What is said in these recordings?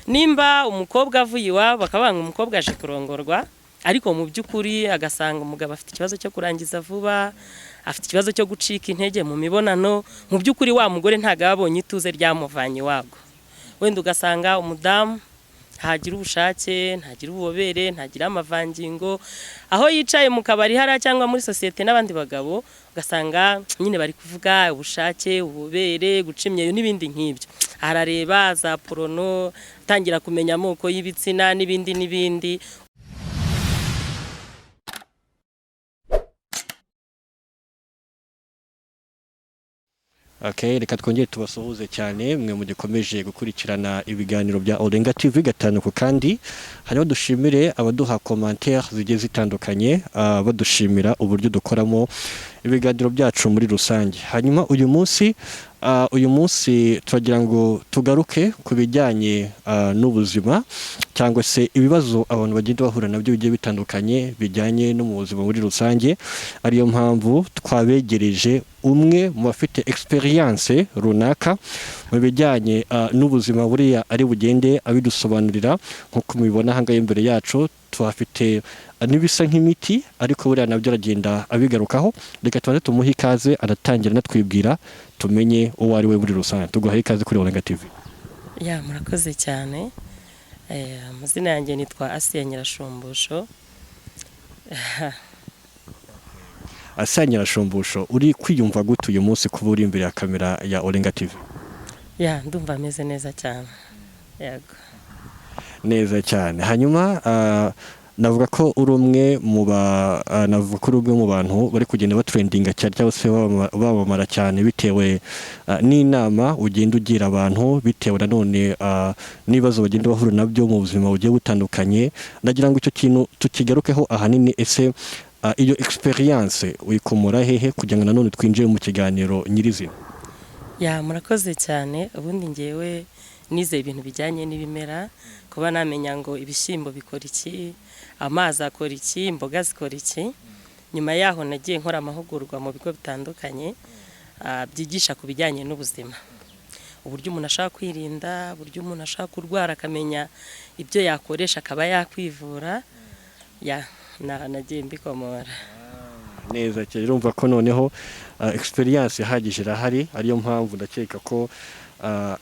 nimba umukobwa avuye iwabo bakabanga umukobwa aje kurongorwa ariko mu by'ukuri agasanga umugabo afite ikibazo cyo kurangiza vuba, afite ikibazo cyo gucika intege mu mibonano, mu by'ukuri wa mugore ntago abonye ituze ryamuvanye iwabo. Wenda ugasanga umudamu ntagira ubushake, ntagira ububobere, ntagira amavangingo, aho yicaye mu kabari hara cyangwa muri societe n'abandi bagabo ugasanga nyine bari kuvuga ubushake, ububere, guca imyeyo n'ibindi nk'ibyo. Arareba za porono, tangira kumenya amoko y'ibitsina n'ibindi. Okay, reka twongere tubasuhuze cyane mwe mugikomeje gukurikirana ibiganiro bya Olenga TV gatanuko, kandi hariho dushimire abaduha commentaires zigiye zitandukanye, badushimira uburyo dukoramo ibiganiro byacu muri rusange. Hanyuma uyu munsi turagira ngo tugaruke ku bijyanye n'ubuzima cyangwa se ibibazo abantu bagenda bahura nabyo bigiye bitandukanye bijyanye no mu buzima muri rusange. Ariyo mpamvu twabegereje umwe mu bafite experience runaka mu bijyanye n'ubuzima buriya ari bugende abidusobanurira. Nkuko mubibona hangaye imbere yacu tuhafite n'ibisa nk'imiti, ariko buriya nabyo aragenda abigarukaho. Reka tubanze tumuhe ikaze aratangira natwibwira tumenye uwo ari we muri rusange. Tuguhaye ikaze kuri Olenga TV. Ya, murakoze cyane. Amazina yanjye nitwa Assia Nyirashumbusho. Assia Nyirashumbusho, uri kwiyumva gute uyu munsi kuba uri imbere ya kamera ya Olenga TV? Ya, ndumva ameze neza cyane. Yego. Neza cyane. Hanyuma navuga ko uri umwe mu bantu bari kugenda batrendinga cyane cyangwa se babamara cyane bitewe n'inama ugenda ugira abantu, bitewe nanone n'ibibazo bagenda bahura nabyo mu buzima bugiye butandukanye. Nagira ngo icyo kintu tukigarukeho ahanini. Ese iyo experience uyikomora hehe kugira ngo nanone twinjire mu kiganiro nyirizina? Ya, murakoze cyane. Ubundi ngewe nize ibintu bijyanye n'ibimera, kuba namenya ngo ibishyimbo bikora iki, amazi akora iki, imboga zikora iki. Nyuma yaho nagiye nkora amahugurwa mu bigo bitandukanye byigisha ku bijyanye n'ubuzima, uburyo umuntu ashaka kwirinda, uburyo umuntu ashaka kurwara akamenya ibyo yakoresha akaba yakwivura. Ya, nagiye mbikomora. Neza cyane. Urumva ko noneho experience ihagije irahari, ariyo mpamvu ndakeka ko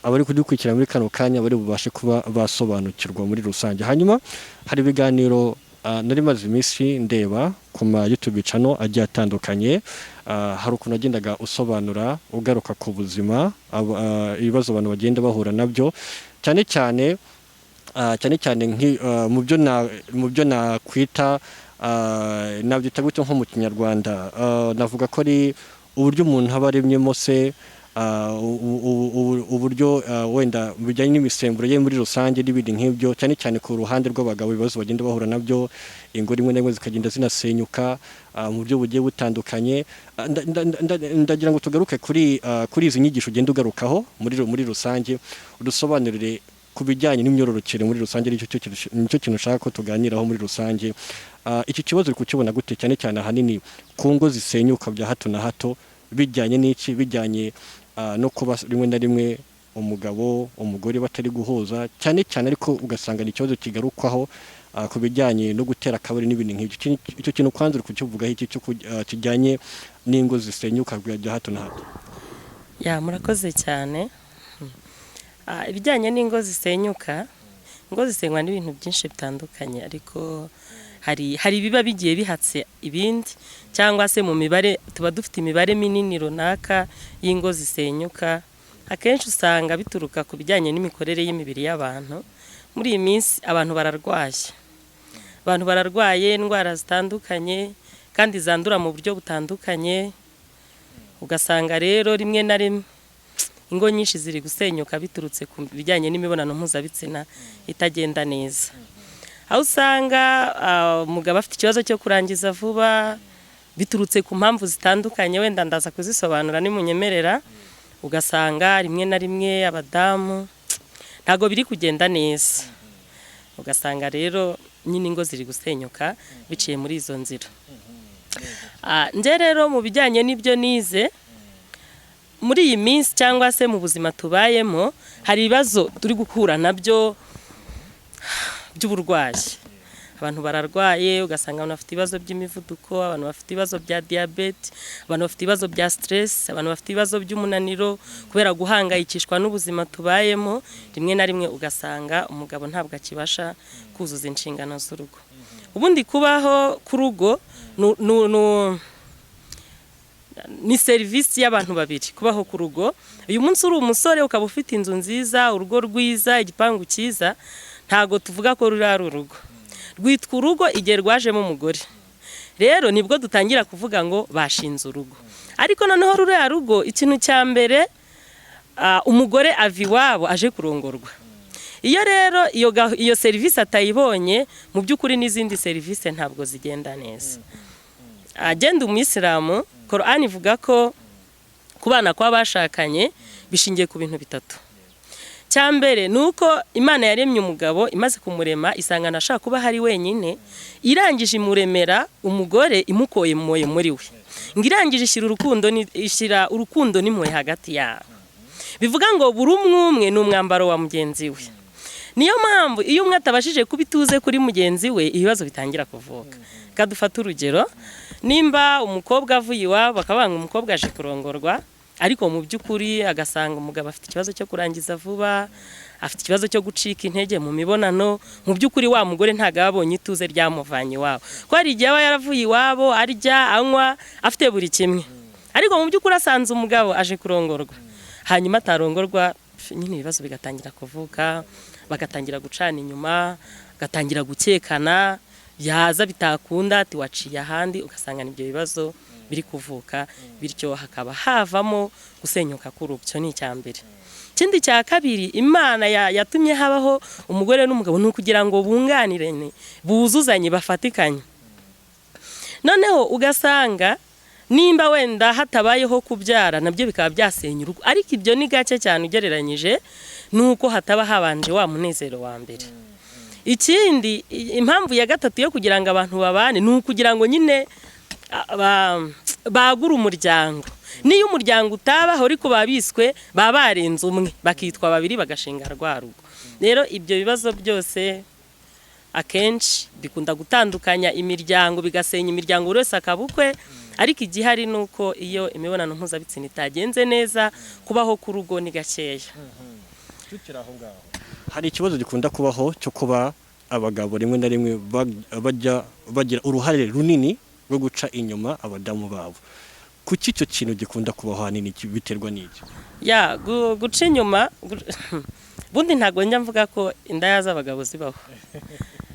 abari kudukurikira muri kano kanya bari bubashe kuba basobanukirwa muri rusange. Hanyuma hari ibiganiro nari maze iminsi ndeba ku ma YouTube channel agiye atandukanye. Hari ukuntu agendaga usobanura ugaruka ku buzima, ibibazo abantu bagenda bahura nabyo, cyane cyane mu byo nakwita nabyita gutyo nko mu Kinyarwanda. Navuga ko ari uburyo umuntu aba aremyemo se, uburyo wenda bijyanye n'imisemburo ye muri rusange n'ibindi nk'ibyo, cyane cyane ku ruhande rw'abagabo ibibazo bagenda bahura nabyo, ingo rimwe na rimwe zikagenda zinasenyuka mu buryo bugiye butandukanye. Ndagira ngo tugaruke kuri izi nyigisho ugenda ugarukaho muri rusange, udusobanurire ku bijyanye n'imyororokere muri rusange. Nicyo kintu ushaka ko tuganiraho muri rusange. Iki kibazo uri kukibona gute, cyane cyane ahanini ku ngo zisenyuka bya hato na hato? Bijyanye n'iki? Bijyanye no kuba rimwe na rimwe umugore batari guhuza cyane cyane, ariko ugasanga ni ikibazo kigarukwaho ku bijyanye no gutera akabari n'ibindi nk'ibyo. Icyo kintu kwanza uri kukivugaho iki cyo kijyanye n'ingo zisenyuka bya hato na hato? Ya, murakoze cyane. Ibijyanye n'ingo zisenyuka, ingo zisenywa n'ibintu byinshi bitandukanye, ariko hari biba bigiye bihatse ibindi, cyangwa se mu mibare tuba dufite imibare minini runaka y'ingo zisenyuka. Akenshi usanga bituruka ku bijyanye n'imikorere y'imibiri y'abantu. Muri iyi minsi abantu bararwaye indwara zitandukanye kandi zandura mu buryo butandukanye. Ugasanga rero rimwe na rimwe ingo nyinshi ziri gusenyuka biturutse ku bijyanye n'imibonano mpuzabitsina itagenda neza, aho usanga umugabo afite ikibazo cyo kurangiza vuba biturutse ku mpamvu zitandukanye, wenda ndaza kuzisobanura nimunyemerera. Ugasanga rimwe na rimwe abadamu ntago biri kugenda neza, ugasanga rero nyine ingo ziri gusenyuka biciye muri izo nzira. Nje rero mu bijyanye n'ibyo nize muri iyi minsi cyangwa se mu buzima tubayemo, hari ibibazo turi gukura nabyo by'uburwayi. Abantu bararwaye ugasanga abantu bafite ibibazo by'imivuduko, abantu bafite ibibazo bya diabete, abantu bafite ibibazo bya stress, abantu bafite ibibazo by'umunaniro kubera guhangayikishwa n'ubuzima tubayemo. Rimwe na rimwe ugasanga umugabo ntabwo akibasha kuzuza inshingano z'urugo. Ubundi kubaho ku rugo ni serivisi y'abantu babiri. Kubaho ku rugo, uyu munsi uri umusore ukaba ufite inzu nziza, urugo rwiza, igipangu cyiza, ntago tuvuga ko ruri ari urugo. Rwitwa urugo igihe rwajemo umugore. Rero nibwo dutangira kuvuga ngo bashinze urugo. Ariko noneho ruriya rugo, ikintu cya mbere umugore ava iwabo aje kurongorwa. Iyo rero iyo serivisi atayibonye, mu by'ukuri n'izindi serivisi ntabwo zigenda neza. Agenda umuyisilamu, Quran ivuga ko kubana kw'abashakanye bishingiye ku bintu bitatu. Cyambere nuko Imana yaremye umugabo, imaze kumurema isangana ashaka kuba hari wenyine, irangije imuremera umugore imukoye moye muri we. Ngirangije ishyira urukundo n'impuhwe hagati yabo. Bivuga ngo buri umwe ni umwambaro wa mugenzi we. Niyo mpamvu iyo umwe atabashije kubituze kuri mugenzi we, ibibazo bitangira kuvuka. Kadufata urugero, nimba umukobwa avuye iwabo bakabanga umukobwa aje kurongorwa, ariko mu by'ukuri agasanga umugabo afite ikibazo cyo kurangiza vuba, afite ikibazo cyo gucika intege mu mibonano, mu by'ukuri wa mugore ntago abonye ituze ryamuvanye iwabo. Ko hari igihe aba yaravuye iwabo arya anywa afite buri kimwe, ariko mu by'ukuri asanze umugabo aje kurongorwa, hanyuma atarongorwa, nyine ibibazo bigatangira kuvuka, bagatangira gucana inyuma, bagatangira gukekana, yaza bitakunda ati waciye ahandi, ugasanga n'ibyo bibazo biri kuvuka, bityo hakaba havamo gusenyuka k'urugo. Ni icyambere. Ikindi cya kabiri, Imana yatumye habaho umugore n'umugabo ni ukugira ngo bunganirane, buzuzanye, bafatikanye. Noneho ugasanga nimba wenda hatabayeho kubyara, nabyo bikaba byasenya urugo, ariko ibyo ni gake cyane ugereranyije nuko hataba habanje wa munezero wa mbere. Ikindi, impamvu ya gatatu yo kugira ngo abantu babane ni ukugira ngo nyine bagura umuryango. Niyo umuryango utabaho ariko babiswe barenze umwe, bakitwa babiri bagashinga rwa rugo. Rero ibyo bibazo byose akenshi bikunda gutandukanya imiryango, bigasenya imiryango, buri wese akabukwe. Ariko igihari nuko iyo imibonano mpuzabitsina itagenze neza, kubaho ku rugo ni gakeya. Hari ikibazo gikunda kubaho cyo kuba abagabo rimwe na rimwe bagira uruhare runini rwo guca inyuma abadamu babo. Kuki icyo kintu gikunda kubaho hanini biterwa n'iki? Guca inyuma bundi ntago njya mvuga ko indaya z'abagabo zibaho.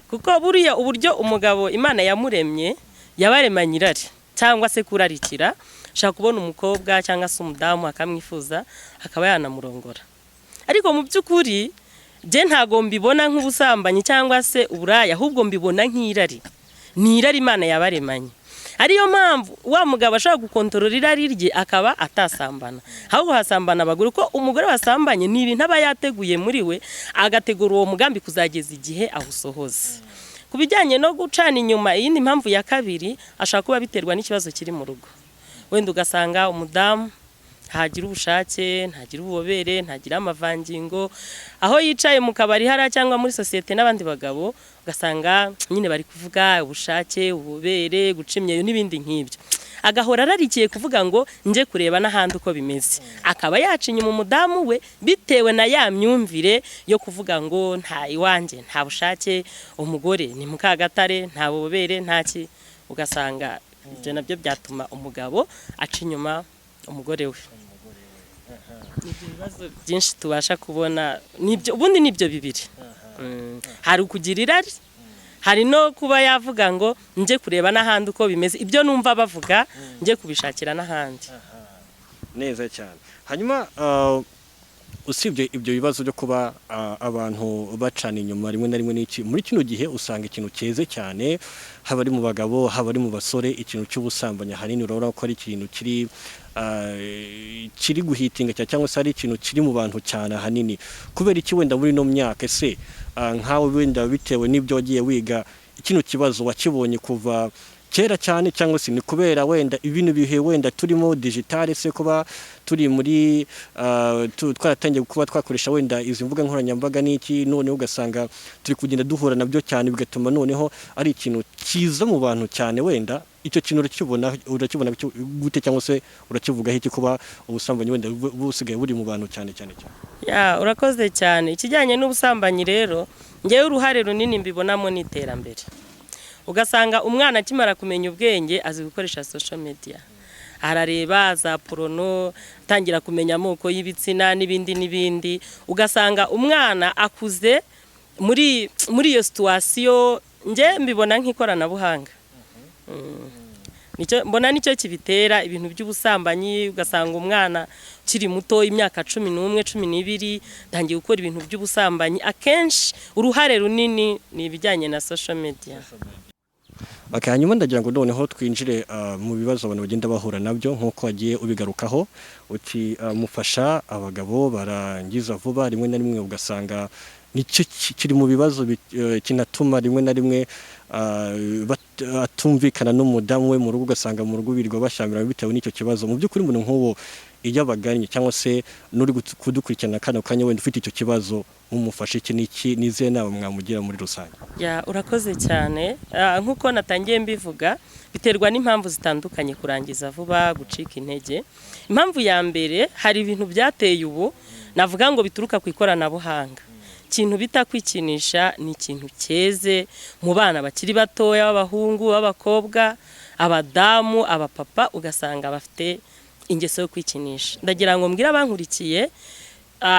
Kuko buriya uburyo umugabo Imana yamuremye yabaremanye irari cyangwa se kurarikira, shaka kubona umukobwa cyangwa se umudamu akamwifuza akaba yanamurongora. Ariko mu by'ukuri je ntago mbibona nk'ubusambanyi cyangwa se uburaya, ahubwo mbibona nk'irari. Ni irari Imana yabaremanye. Ariyo mpamvu wa mugabo ashaka gukontorora irari rye akaba atasambana, ahubwo hasambana abagore. Ko umugore wasambanye ni ibintu aba yateguye muri we, agategura uwo mugambi kuzageza igihe awusohoza. Kubijyanye no gucana inyuma, iyindi mpamvu ya kabiri ashaka kuba biterwa n'ikibazo kiri mu rugo. Wenda ugasanga umudamu ntagira ubushake, ntagira ububobere, ntagira amavangingo, aho yicaye mu kabari hara cyangwa muri societe n'abandi bagabo, ugasanga nyine bari kuvuga ubushake, ububere, guca imyeyo n'ibindi nk'ibyo. Agahora ararikiye kuvuga ngo nje kureba n'ahandi uko bimeze, akaba yaca inyuma umudamu we bitewe na ya myumvire yo kuvuga ngo nta iwanjye nta bushake, umugore ni Mukagatare, nta bubobere, ntaki. Ugasanga ibyo nabyo byatuma umugabo aca inyuma umugore we. Ibyo bibazo byinshi tubasha kubona nibyo, ubundi nibyo bibiri. Hari ukugira irari, hari no kuba yavuga ngo nje kureba n'ahandi uko bimeze, ibyo numva bavuga nje kubishakira n'ahandi. Neza cyane. Hanyuma usibye ibyo bibazo byo kuba abantu bacana inyuma rimwe na rimwe n'iki, muri kino gihe usanga ikintu cyeze cyane, haba ari mu bagabo, haba ari mu basore, ikintu cy'ubusambanyi hanini urabona ko ari ikintu kiri guhitinga cyangwa se ari ikintu kiri mu bantu cyane hanini. Kubera iki wenda muri no myaka nkawe wenda bitewe n'ibyo wagiye wiga, ikintu kibazo wakibonye kuva kera cyane cyangwa se ni kubera wenda ibintu bihe wenda turimo digital se kuba turi muri twaratangiye kuba twakoresha wenda izi mbuga nkoranyambaga n'iki none ugasanga turi kugenda duhura nabyo cyane bigatuma noneho ari ikintu kiza mu bantu cyane wenda icyo kintu urakibona gute cyangwa se urakivuga iki kuba ubusambanyi wenda busigaye buri mu bantu cyane cyane ya urakoze cyane ikijyanye n'ubusambanyi rero ngewe uruhare runini mbibonamo n'iterambere ugasanga umwana akimara kumenya ubwenge azi gukoresha social media arareba za porono tangira kumenya amoko y'ibitsina n'ibindi ugasanga umwana akuze muri iyo situation nge mbibona nk'ikoranabuhanga mbona nicyo kibitera ibintu by'ubusambanyi ugasanga umwana kiri muto imyaka 11 12 tangiye gukora ibintu by'ubusambanyi akenshi uruhare runini ni ibijyanye na social media. Hanyuma ndagira ngo noneho twinjire mu bibazo abantu bagenda bahura nabyo nkuko wagiye ubigarukaho uti mufasha abagabo barangiza vuba rimwe na rimwe ugasanga nicyo kiri mu bibazo kinatuma rimwe na rimwe batumvikana n'umudamu we mu rugo ugasanga mu rugo birirwa bashamirana bitewe n'icyo kibazo mu by'ukuri umuntu nk'uwo iyo abaganye cyangwa se n'uri kudukurikirana kano kanya wenda ufite icyo kibazo mumufashe iki nize nawe mwamugira muri rusange. Ya urakoze cyane nkuko natangiye mbivuga biterwa n'impamvu zitandukanye kurangiza vuba gucika intege. Impamvu ya mbere hari ibintu byateye ubu navuga ngo bituruka ku ikoranabuhanga. Ikintu bita kwikinisha ni ikintu cyeze mu bana bakiri batoya b'abahungu b'abakobwa abadamu abapapa ugasanga bafite ingeso yo kwikinisha. Ndagira ngo mbwira abankurikiye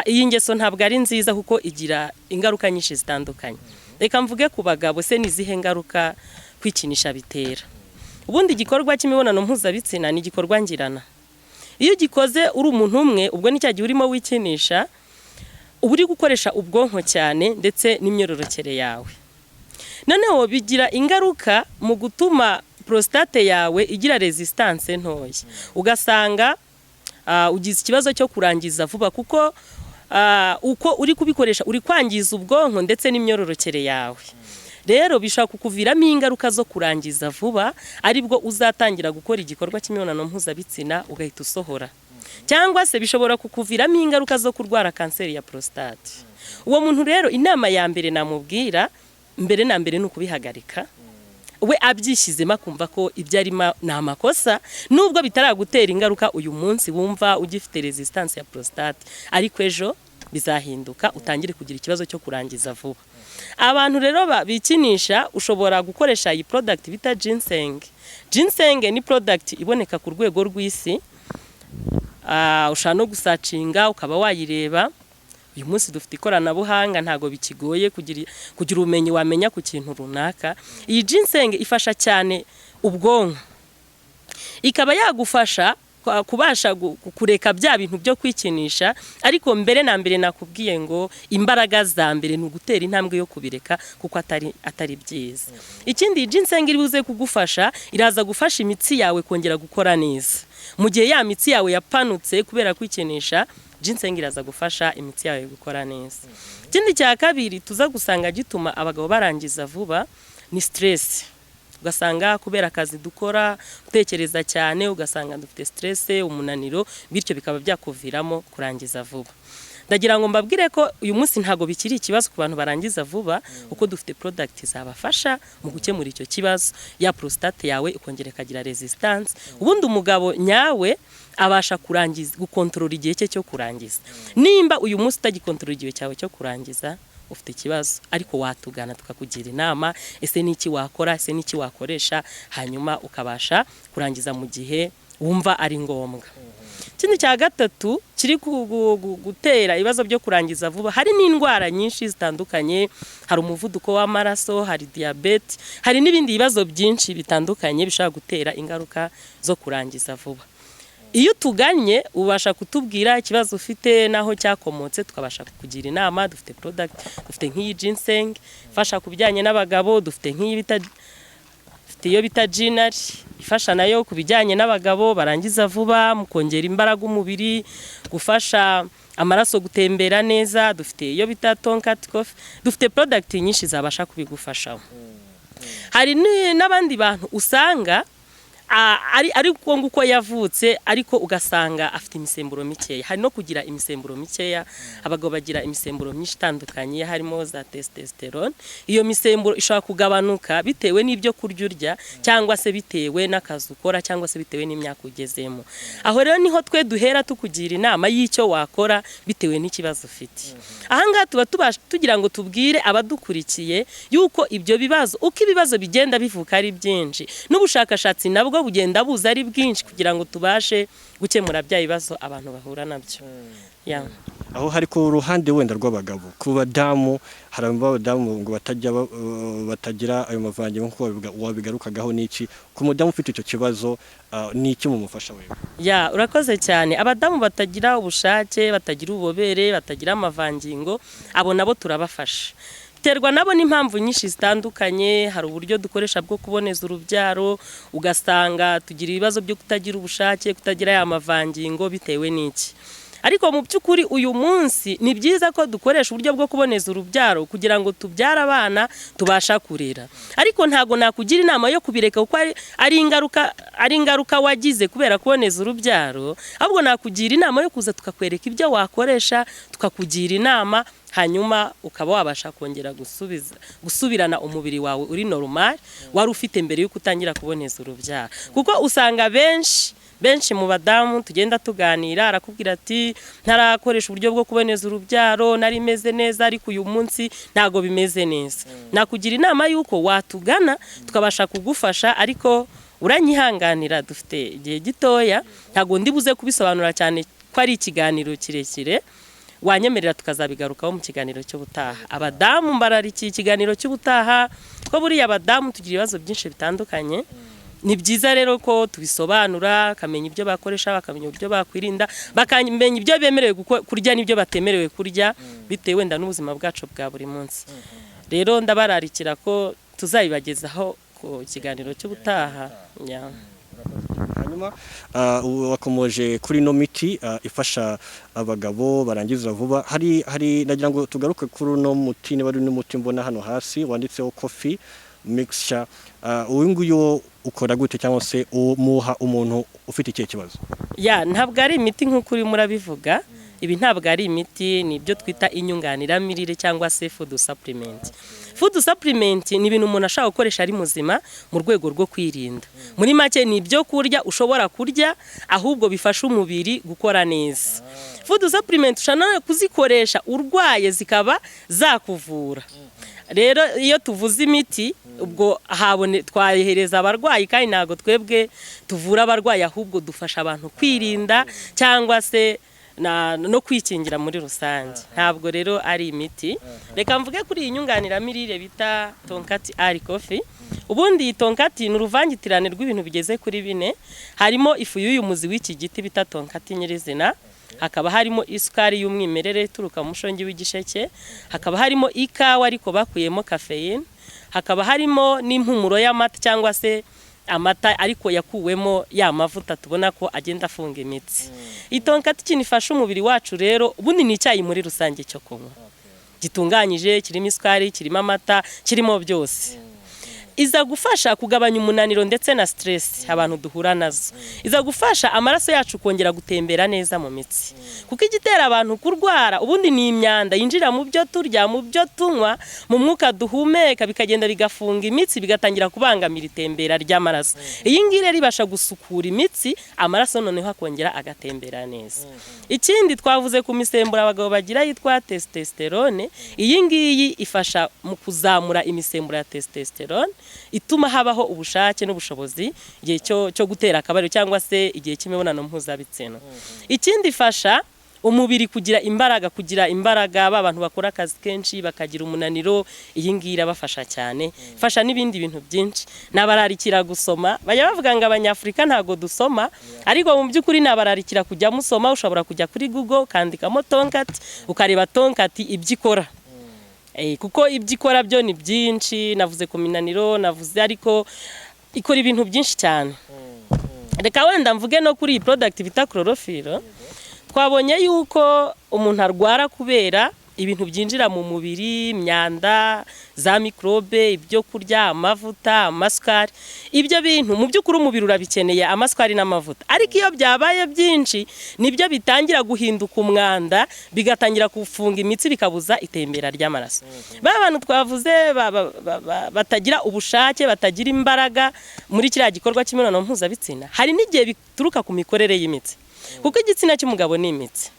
iyi ngeso ntabwo ari nziza kuko igira ingaruka nyinshi zitandukanye. Reka mvuge ku bagabo se nizihe ngaruka kwikinisha bitera. Ubundi igikorwa cy'imibonano mpuzabitsina ni igikorwa ngirana. Iyo gikoze uri umuntu umwe ubwo ni cyagiye urimo wikinisha uburi gukoresha ubwonko cyane ndetse n'imyororokere yawe. Noneho bigira ingaruka mu gutuma prostate yawe igira resistance ntoya. Ugasanga ugize ikibazo cyo kurangiza vuba kuko uko uri kubikoresha uri kwangiza ubwonko ndetse n'imyororokere yawe. Rero bishaka kukuviramo ingaruka zo kurangiza vuba aribwo uzatangira gukora igikorwa cy'imibonano mpuzabitsina ugahita usohora. Cyangwa se bishobora kukuviramo ingaruka zo kurwara kanseri ya prostate. Uwo muntu rero inama ya mbere namubwira mbere na mbere nukubihagarika. We abyishyizemo akumva ko ibyo ari amakosa nubwo bitaragutera ingaruka uyu munsi wumva ugifite resistance ya prostate ariko ejo bizahinduka utangire kugira ikibazo cyo kurangiza vuba. Abantu rero bikinisha ushobora gukoresha iyi product bita ginseng. Ginseng ni product iboneka ku rwego rw'isi. Ushaka no gusacinga ukaba wayireba. Uyu munsi dufite ikoranabuhanga ntago bikigoye kugira ubumenyi wamenya ku kintu runaka. Iyi ginseng ifasha cyane ubwonko. Ikaba yagufasha kubasha kureka bya bintu byo kwikinisha ariko mbere na mbere nakubwiye ngo imbaraga za mbere ni ugutera intambwe yo kubireka kuko atari byiza. Ikindi ginseng iri buze kugufasha iraza gufasha imitsi yawe kongera gukora neza. Mu gihe ya mitsi yawe yapanutse kubera kwikinisha ginseng iraza gufasha imitsi yawe gukora neza. Ikindi cya kabiri tuza gusanga gituma abagabo barangiza vuba ni stress. Ugasanga kubera akazi dukora gutekereza cyane ugasanga dufite stress umunaniro bityo bikaba byakuviramo kurangiza vuba. Ndagira ngo mbabwire ko uyu munsi ntago bikiri ikibazo ku bantu barangiza vuba uko dufite product zabafasha mu gukemura icyo kibazo ya prostate yawe ikongera kagira resistance. Ubundi umugabo nyawe abasha kurangiza gukontrola igihe cye cyo kurangiza. Nimba uyu munsi utagikontrola igihe cyawe cyo kurangiza ufite ikibazo ariko watugana tukakugira inama ese niki wakora ese niki wakoresha hanyuma ukabasha kurangiza mu gihe wumva ari ngombwa. Ikindi cya gatatu kiri gutera ibibazo byo kurangiza vuba hari n'indwara nyinshi zitandukanye. Hari umuvuduko w'amaraso, hari diabete, hari n'ibindi bibazo byinshi bitandukanye bishaka gutera ingaruka zo kurangiza vuba. Iyo tuganye ubasha kutubwira ikibazo ufite naho cyakomotse tukabasha kukugira inama. Dufite product dufite nk'iyi ginseng ifasha kubijyanye n'abagabo, dufite nk'iyi bita ginari ifasha nayo kubijyanye n'abagabo barangiza vuba mu kongera imbaraga umubiri gufasha amaraso gutembera neza. Dufite iyo bita tonkat coffee. Dufite product nyinshi zabasha kubigufashaho. hari n'abandi bantu usanga ari uko yavutse ariko ugasanga afite imisemburo mikeya. Hari no kugira imisemburo mikeya, abagabo bagira imisemburo myinshi itandukanye harimo za testosterone. Iyo misemburo ishobora kugabanuka bitewe n'ibyo kurya urya cyangwa se bitewe n'akazi ukora cyangwa se bitewe n'imyaka ugezemo. Aho rero niho twe duhera tukugira inama y'icyo wakora bitewe n'ikibazo ufite. Ahangaha tuba tugira ngo tubwire abadukurikiye yuko ibyo bibazo uko ibibazo bigenda bivuka ari byinshi, n'ubushakashatsi nabwo bugenda buza ari bwinshi kugira ngo tubashe gukemura bya bibazo abantu bahura nabyo. Aho hari ku ruhande wenda rw'abagabo, ku badamu hari abadamu ngo batagira ayo mavange nkuko wabigarukagaho n'iki, ku mudamu ufite icyo kibazo n'iki mumufasha wewe? Urakoze cyane. Abadamu batagira ubushake, batagira ububobere, batagira amavangingo, abo nabo turabafasha. Terwa nabo n'impamvu nyinshi zitandukanye. Hari uburyo dukoresha bwo kuboneza urubyaro, ugasanga tugira ibibazo byo kutagira ubushake, kutagira ya mavangingo bitewe n'iki. Ariko mu by'ukuri uyu munsi ni byiza ko dukoresha uburyo bwo kuboneza urubyaro kugira ngo tubyara abana tubasha kurera. Ariko ntago nakugira inama yo kubireka kuko ari ingaruka wagize kubera kuboneza urubyaro, ahubwo nakugira inama yo kuza tukakwereka ibyo wakoresha, tukakugira inama, hanyuma ukaba wabasha kongera gusubirana umubiri wawe uri normal wari ufite mbere yuko utangira kuboneza urubyaro. Kuko usanga benshi mu badamu tugenda tuganira arakubwira ati ntarakoresha uburyo bwo kuboneza urubyaro, nari meze neza ariko uyu munsi ntago bimeze neza. Nakugira inama yuko watugana tukabasha kugufasha, ariko uranyihanganira dufite igihe gitoya, ntago ndibuze kubisobanura cyane ko ari ikiganiro kirekire. Wanyemerera tukazabigarukaho mu kiganiro cy'ubutaha. Abadamu mbararikiye ikiganiro cy'ubutaha ko buriya abadamu tugira ibibazo byinshi bitandukanye. Ni byiza rero ko tubisobanura, bakamenya ibyo bakoresha, bakamenya uburyo bakwirinda, bakamenya ibyo bemerewe kurya n'ibyo batemerewe kurya bitewe wenda n'ubuzima bwacu bwa buri munsi. Rero ndabararikira ko tuzabibagezaho ku kiganiro cy'ubutaha. Hanyuma wakomoje kuri no miti ifasha abagabo barangiza vuba. Hari nagira ngo tugaruke kuri no muti, niba ari n'umuti mbona hano hasi wanditseho coffee mixture. Uyu nguyu ukora gute cyangwa se umuha umuntu ufite ikihe kibazo? Ntabwo ari imiti nk'uko uri murabivuga. Ibi ntabwo ari imiti, ni ibyo twita inyunganira mirire cyangwa se food supplement. Food supplement ni ibintu umuntu ashaka gukoresha ari muzima mu rwego rwo kwirinda. Muri make ni ibyo kurya ushobora kurya ahubwo bifasha umubiri gukora neza. Food supplement ushobora kuzikoresha urwaye zikaba zakuvura. Rero iyo tuvuze imiti ubwo twayihereza abarwayi, kandi ntago twebwe tuvura abarwayi ahubwo dufasha abantu kwirinda cyangwa se no kwikingira muri rusange. Ntabwo rero ari imiti. Reka mvuge kuri iyi nyunganiramirire bita tonkati ari coffee. Ubundi iyi tonkati ni uruvangitirane rw'ibintu bigeze kuri 4. Harimo ifu y'uyu muzi w'iki giti bita tonkati nyirizina, hakaba harimo isukari y'umwimerere ituruka mu mushongi w'igisheke, hakaba harimo ikawa ariko bakuyemo caffeine, hakaba harimo n'impumuro y'amata cyangwa se amata ariko yakuwemo ya mavuta tubona ko agenda afunga imitsi. Itonkati kinifasha umubiri wacu rero, ubundi ni icyayi muri rusange cyo kunywa. Gitunganyije, kirimo isukari, kirimo amata, kirimo byose. Iza gufasha kugabanya umunaniro ndetse na stress abantu duhura nazo. Iza gufasha amaraso yacu kongera gutembera neza mu mitsi. Kuko igitera abantu kurwara ubundi ni imyanda yinjira mu byo turya, mu byo tunywa, mu mwuka duhumeka, bikagenda bigafunga imitsi, bigatangira kubangamira itembera ry'amaraso. Iyi ngire ribasha gusukura imitsi, amaraso noneho akongera agatembera neza. Ikindi twavuze ku misemburo abagabo bagira yitwa testosterone. Iyi ngiyi ifasha mu kuzamura imisemburo ya testosterone, ituma habaho ubushake n'ubushobozi igihe cyo gutera akabariro cyangwa se igihe cy'imibonano mpuzabitsina. Ikindi ifasha umubiri kugira imbaraga abantu bakora akazi kenshi bakagira umunaniro. Iyi ngiyi irabafasha cyane, fasha n'ibindi bintu byinshi. Nabararikira gusoma. Bajya bavuga ngo abanyafrika ntago dusoma, ariko mu by'ukuri nabararikira kujya musoma. Ushobora kujya kuri Google ukandikamo tonkati ukareba tonkati ibyo ikora. Kuko ibyo ikora byo ni byinshi, navuze ku minaniro, navuze ariko ikora ibintu byinshi cyane. Reka wenda mvuge no kuri iyi product bita chlorophylle. Twabonye yuko umuntu arwara kubera ibintu byinjira mu mubiri, imyanda, za microbe, ibyo kurya, amavuta, amasukari. Ibyo bintu mu by'ukuri umubiri urabikeneye amasukari n'amavuta. Ariko iyo byabaye byinshi nibyo bitangira guhinduka umwanda, bigatangira kufunga imitsi bikabuza itembera ry'amaraso. Bantu twavuze batagira ubushake, batagira imbaraga muri kiriya gikorwa cy'imibonano mpuzabitsina, hari n'igihe bituruka ku mikorere y'imitsi. Kuko igitsina cy'umugabo ni imitsi.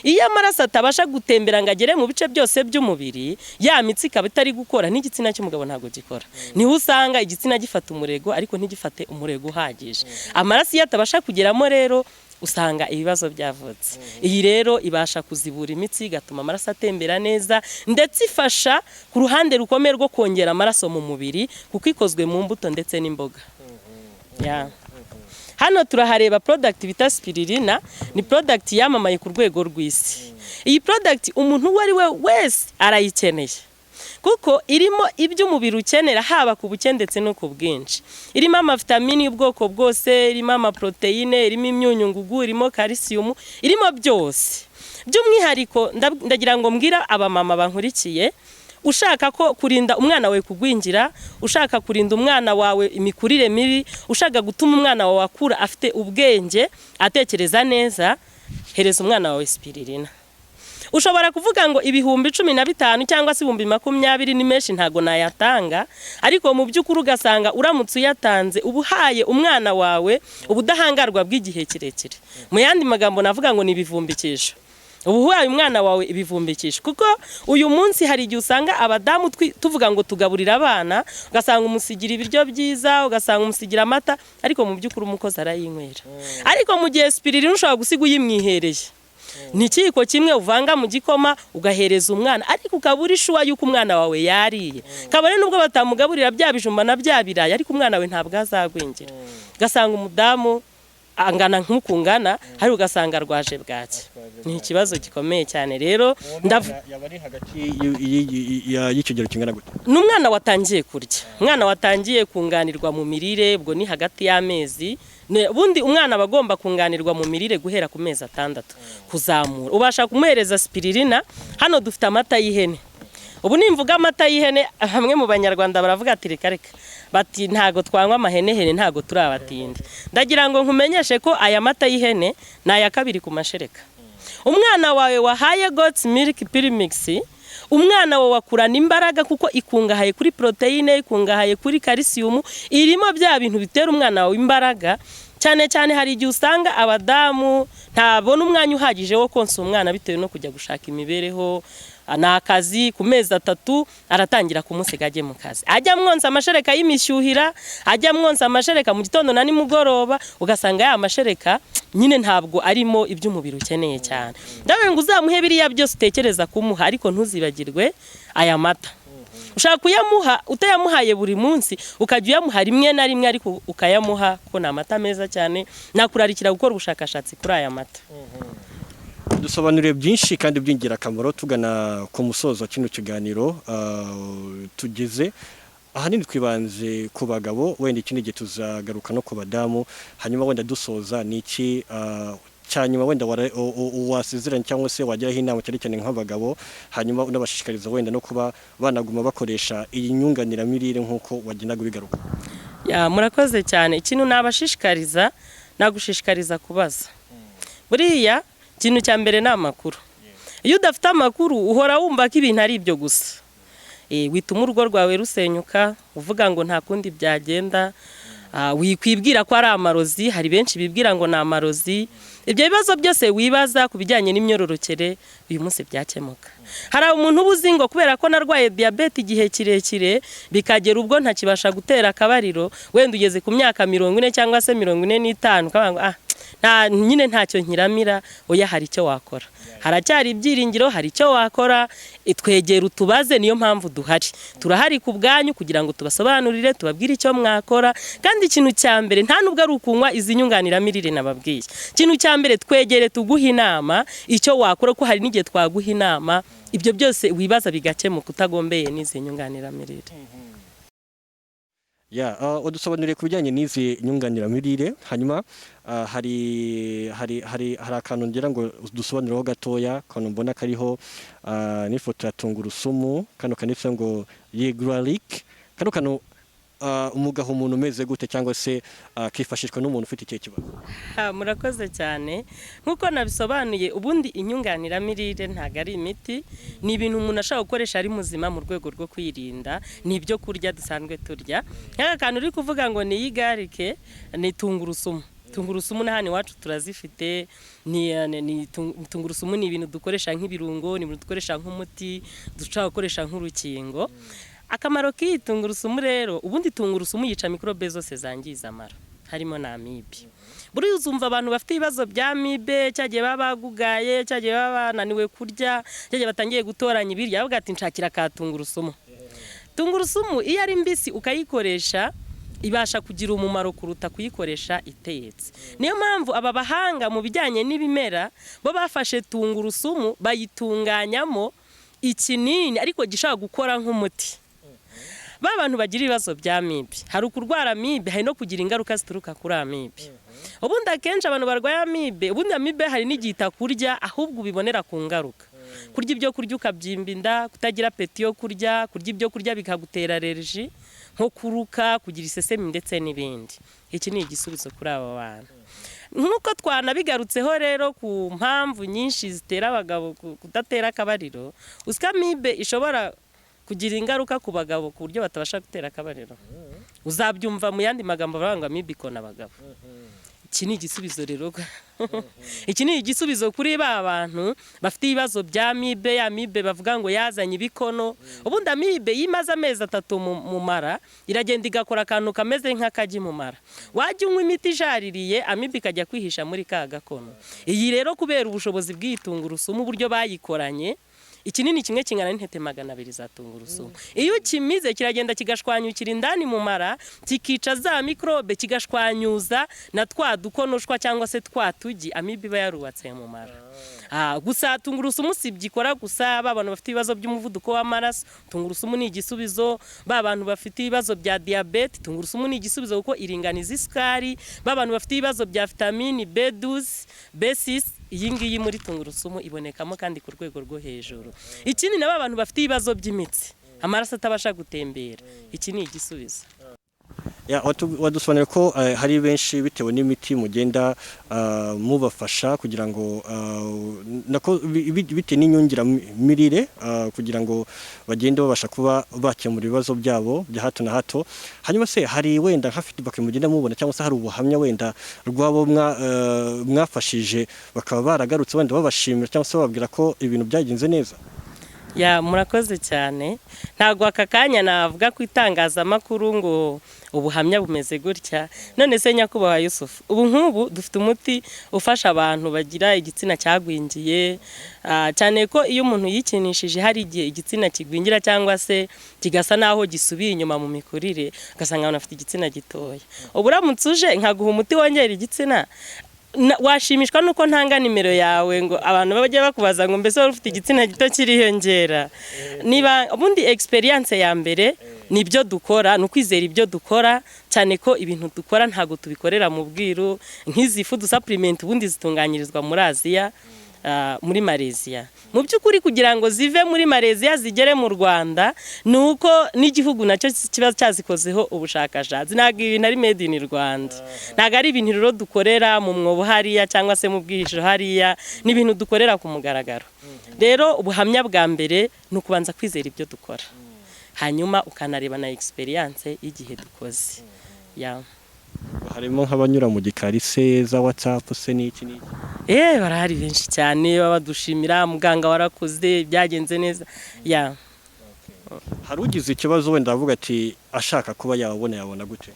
Iyo amaraso atabasha gutembera ngo agere mu bice byose by'umubiri, ya mitsi ikaba itari gukora, n'igitsina cy'umugabo ntabwo gikora. Niho usanga igitsina gifata umurego ariko ntigifate umurego uhagije. Amaraso iyo atabasha kugeramo rero usanga ibibazo byavutse. Iyi rero ibasha kuzibura imitsi, igatuma amaraso atembera neza, ndetse ifasha ku ruhande rukomeye rwo kongera amaraso mu mubiri kuko ikozwe mu mbuto ndetse n'imboga. Hano turahareba product bita spiririna, ni product yamamaye ku rwego rw'isi. Iyi product umuntu uwo ari we wese arayikeneye kuko irimo ibyo umubiri ukenera, haba ku buke ndetse no ku bwinshi. Irimo amavitamini y'ubwoko bwose, irimo amaproteine, irimo imyunyungugu, irimo calcium, irimo byose. By'umwihariko ndagira ngo mbwira abamama bankurikiye, ushaka ko kurinda umwana wawe kugwingira, ushaka kurinda umwana wawe imikurire mibi, ushaka gutuma umwana wawe akura afite ubwenge, atekereza neza, hereza umwana wawe spiririna. Ushobora kuvuga ngo ibihumbi 15 cyangwa se ibihumbi 20 ni menshi ntago nayatanga, ariko mu by'ukuri ugasanga uramutse uyatanze ubuhaye umwana wawe ubudahangarwa bw'igihe kirekire. Mu yandi magambo navuga ngo ni ibivumbikisho. Ubuhaye umwana wawe ibivumbikisho, kuko uyu munsi hari igihe usanga abadamu tuvuga ngo tugaburira abana, ugasanga umusigira ibiryo byiza, ugasanga umusigira amata, ariko mu by'ukuri umukozi arayinywera. Ariko mu gihe spiririna ushobora gusiga uyimwihereye, ni ikiyiko kimwe uvanga mu gikoma ugahereza umwana, ariko ukabura ishuwa yuko umwana wawe yariye. Kabone nubwo batamugaburira bya bijumba na bya biraya, ariko umwana we ntabwo azagwingira. Ugasanga umudamu angana nk'ukungana, hari ugasanga rwaje bwaki. Ni ikibazo gikomeye cyane. Rero yabari hagati y'ikigero kingana gute? N'umwana watangiye kurya, umwana watangiye kunganirwa mu mirire, ubwo ni hagati y'amezi. Ubundi umwana bagomba kunganirwa mu mirire guhera ku mezi 6 kuzamura. Ubasha kumuhereza spiririna. Hano dufite amata y'ihene. Ubu nimvuga amata y'ihene, hamwe mu banyarwanda baravuga ati reka bati ntago twanywa amahenehene, ntago turabatinde. Ndagira ngo nkumenyeshe ko aya mata y'ihene naya kabiri ku mashereka. Umwana wawe wahaye goat's milk premix, umwana wawe wakurana imbaraga kuko ikungahaye kuri proteine, ikungahaye kuri calcium, irimo bya bintu bitera umwana wawe imbaraga. Cyane cyane hari igihe usanga abadamu ntabona umwanya uhagije wo konsa umwana bitewe no kujya gushaka imibereho, nakazi ku mezi 3 aratangira kumusiga ajye mu kazi. Ajya mwonsa amashereka y'imishyuhira, ajya mwonsa amashereka mu gitondo na nimugoroba, ugasanga ya amashereka nyine ntabwo arimo ibyo umubiri ukeneye cyane. Ndabe ngo uzamuhe biriya byose utekereza kumuha, ariko ntuzibagirwe aya mata. Ushaka kuyamuha utayamuhaye buri munsi, ukajya uyamuha rimwe na rimwe, ariko ukayamuha ko na mata meza cyane. Nakurarikira gukora ubushakashatsi kuri aya mata. Dusobanuriye byinshi kandi by'ingirakamaro. Tugana ku musozo wa kino kiganiro tugeze, ahanini twibanze ku bagabo, wenda ikindi gihe tuzagaruka no ku badamu, hanyuma wenda dusoza niki cyanyuma wenda wasezeranye cyangwa se wajyaho inama cyane cyane nk'abagabo, hanyuma unabashishikariza wenda no kuba banaguma bakoresha iyi nyunganira mirire nk'uko wagendaga bigaruka. Murakoze cyane. Ikintu nabashishikariza, nagushishikariza kubaza. Buriya ikintu cya mbere ni amakuru. Iyo udafite amakuru uhora wumva ko ibintu ari ibyo gusa. Wituma urugo rwawe rusenyuka, uvuga ngo nta kundi byagenda, wikwibwira ko ari amarozi. Hari benshi bibwira ngo ni amarozi. Ibyo bibazo byose wibaza ku bijyanye n'imyororokere uyu munsi byakemuka. Hari umuntu ubuzi ngo kubera ko narwaye diabete igihe kirekire bikagera ubwo ntakibasha gutera akabariro, wenda ugeze ku myaka 40 cyangwa se 45 kabanga nyine ntacyo nkiramira. Oya, hari icyo wakora, haracyari ibyiringiro, hari icyo wakora. Twegera utubaze, niyo mpamvu duhari. Turahari ku bwanyu kugira ngo tubasobanurire, tubabwire icyo mwakora. Kandi ikintu cya mbere nta nubwo ari ukunywa izi nyunganira mirire nababwiye. Ikintu cya mbere twegere tuguha inama icyo wakora, ko hari n'igihe twaguha inama ibyo byose wibaza bigakemuka utagombeye n'izi nyunganira mirire. udusobanuriye ku bijyanye n'izi nyunganiramirire, hanyuma hari akantu ngira ngo dusobanurireho gatoya, kano mbona kariho n'ifoto ya tungurusumu, kano kanditseho ngo yegralik, kano kantu umugaho umuntu umeze gute cyangwa se kifashishwa n'umuntu ufite ikihe kibazo? Murakoze cyane, nk'uko nabisobanuye, ubundi inyunganiramirire ntago ari imiti, ni ibintu umuntu ashaka gukoresha ari muzima mu rwego rwo kwirinda, ni ibyo kurya dusanzwe turya. Nk'aka kantu uri kuvuga ngo ni igarike, ni tungurusumu. Tungurusumu n'ahandi iwacu turazifite, tungurusumu ni ibintu dukoresha nk'ibirungo, ni ibintu dukoresha nk'umuti, dushaka gukoresha nk'urukingo. Akamaro k'iyi tungurusumu rero, ubundi tungurusumu yica mikorobe zose zangiza amara, harimo na amibe. Buri uzumva abantu bafite ibibazo bya amibe, cyagiye baba bagugaye, cyagiye baba bananiwe kurya, cyagiye batangiye gutoranya ibiryo, avuga ati nshakira ka tungurusumu. Tungurusumu iyo ari mbisi ukayikoresha, ibasha kugira umumaro kuruta kuyikoresha itetse. Niyo mpamvu aba bahanga mu bijyanye n'ibimera bo bafashe tungurusumu bayitunganyamo ikinini ariko gishaka gukora nk'umuti. Bantu bagira ibibazo bya amibe, hari ukurwara amibe, hari no kugira ingaruka zituruka kuri amibe. Ubundi akenshi abantu barwaye amibe, ubundi amibe hari n'igita kurya ahubwo ubibonera ku ngaruka. Kurya ibyo kurya ukabyimba inda, kutagira peti yo kurya, kurya ibyo kurya bikagutera allergie, nko kuruka, kugira isesemi ndetse n'ibindi. Iki ni igisubizo kuri aba bantu. Nkuko twanabigarutseho rero ku mpamvu nyinshi zitera abagabo kudatera akabariro, usika amibe ishobora kugira ingaruka ku bagabo ku buryo batabasha gutera akabariro. Uzabyumva mu yandi magambo baranga amibe ikona abagabo. Iki ni igisubizo rero. Iki ni igisubizo kuri ba bantu bafite ibibazo bya amibe, ya amibe bavuga ngo yazanye ibikono. Ubundi amibe yimaze amezi 3 mu mara, iragenda igakora akantu kameze nk'akaji mu mara. Wajya unywa imiti ijaririye, amibe ikajya kwihisha muri ka gakono. Iyi rero kubera ubushobozi bw'itungurusumu uburyo bayikoranye, ikinini kimwe kingana n'intete 200 za tungurusumu. Iyo kimize kiragenda kigashwanyukira indani mu mara, kikica za mikrobe, kigashwanyuza na twa dukonoshwa cyangwa se twa tugi amibe iba yarubatse mu mara. Gusa tungurusumu sibyikora gusa abantu bafite ibibazo by'umuvuduko w'amaraso, tungurusumu ni igisubizo. Abantu bafite ibibazo bya diabete, tungurusumu ni igisubizo kuko iringaniza isukari. Abantu bafite ibibazo bya vitamine B12, B6, iyi ngiyi muri tungurusumu ibonekamo kandi ku rwego rwo hejuru. Ikindi nabo abantu bafite ibibazo by'imitsi, amaraso atabasha gutembera, iki ni igisubizo. Wadusobanurira ko hari benshi bitewe n'imiti mugenda mubafasha kugira ngo nako bite n'inyungiramirire kugira ngo bagende babasha kuba bakemura ibibazo byabo bya hato na hato. Hanyuma se hari wenda nka feedback mugenda mubona cyangwa se hari ubuhamya wenda rwabo mwafashije bakaba baragarutse wenda babashimira cyangwa se bababwira ko ibintu byagenze neza? Murakoze cyane. Ntago aka kanya navuga ku itangazamakuru ngo ubuhamya bumeze gutya. None se nyakubahwa Yusufu, ubu nk'ubu dufite umuti ufasha abantu bagira igitsina cyagwingiye, cyane ko iyo umuntu yikinishije hari igihe igitsina kigwingira cyangwa se kigasa naho gisubiye inyuma mu mikurire, ugasanga abantu afite igitsina gitoya. Uburamutse uje nkaguha umuti wongera igitsina, washimishwa nuko ntanga nimero yawe ngo abantu bajye bakubaza ngo mbese wari ufite igitsina gito kiriyongera. Niba ubundi experience ya mbere nibyo dukora, nukwizera ibyo dukora, cyane ko ibintu dukora ntago tubikorera mu bwiru. Nk'izi food supplement ubundi zitunganyirizwa muri Asia, muri Malaysia. Mu byukuri kugira ngo zive muri Malaysia zigere mu Rwanda, nuko n'igihugu nacyo kiba cyazikozeho ubushakashatsi. Ntago ibintu ari made in Rwanda, ntago ari ibintu rero dukorera mu mwobo hariya cyangwa se mu bwihisho hariya, ni ibintu dukorera ku mugaragaro. Rero ubuhamya bwa mbere nukubanza kwizera ibyo dukora, hanyuma ukanareba na experience y'igihe dukoze. Harimo nk'abanyura mu gikari se za WhatsApp se n'iki n'iki? Barahari benshi cyane babadushimira, muganga warakoze byagenze neza. Hari ugize ikibazo wenda avuga ati ashaka kuba yabona gute?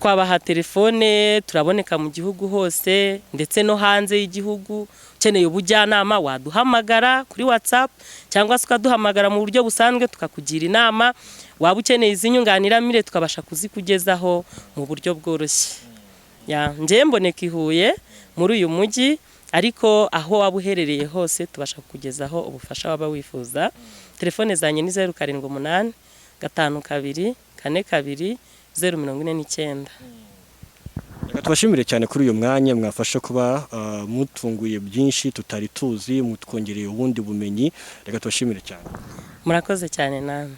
Twabaha telefone, turaboneka mu gihugu hose ndetse no hanze y'igihugu. Ukeneye ubujyanama waduhamagara kuri WhatsApp cyangwa se ukaduhamagara mu buryo busanzwe tukakugira inama. Waba ukeneye izinyunganiramirire tukabasha kuzikugezaho mu buryo bworoshye. Nje mboneka Ihuye muri uyu mujyi, ariko aho waba uherereye hose tubasha kukugezaho ubufasha waba wifuza. Telefone zanjye ni 078 52 42 049. Reka tubashimire cyane kuri uyu mwanya mwafasha kuba mutunguye byinshi tutari tuzi, mutwongereye ubundi bumenyi. Reka tubashimire cyane. Murakoze cyane namwe.